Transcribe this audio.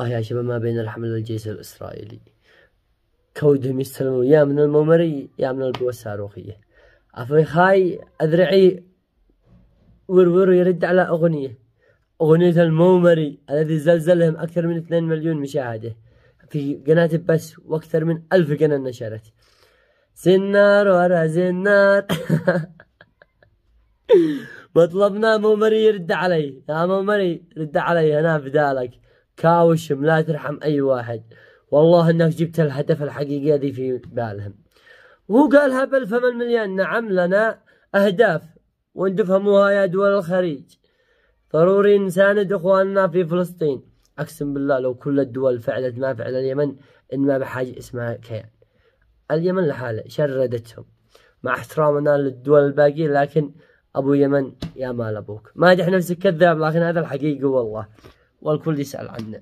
يا شباب ما بين الحمل الجيش الإسرائيلي كودهم يستلمون يا من المومري يا من القوة الصاروخية. أفريقاي أذرعي ورور يرد على أغنية المومري الذي زلزلهم أكثر من 2 مليون مشاهدة في قناة بس، وأكثر من 1000 قناة نشرت. زنار ورا زنار. مطلبنا مومري يرد علي، يا مومري رد علي أنا بدالك، كاوشم لا ترحم أي واحد، والله إنك جبت الهدف الحقيقي ذي في بالهم. وهو قال هبل فم المليان. نعم لنا أهداف وأن تفهموها يا دول الخليج، ضروري نساند إخواننا في فلسطين. أقسم بالله لو كل الدول فعلت ما فعل اليمن إن ما بحاجة اسمها كيان. اليمن لحاله شردتهم مع احترامنا للدول الباقية، لكن أبو يمن يا مال أبوك. مادح نفسك كذاب، لكن هذا الحقيقة والله، والكل يسأل عنه.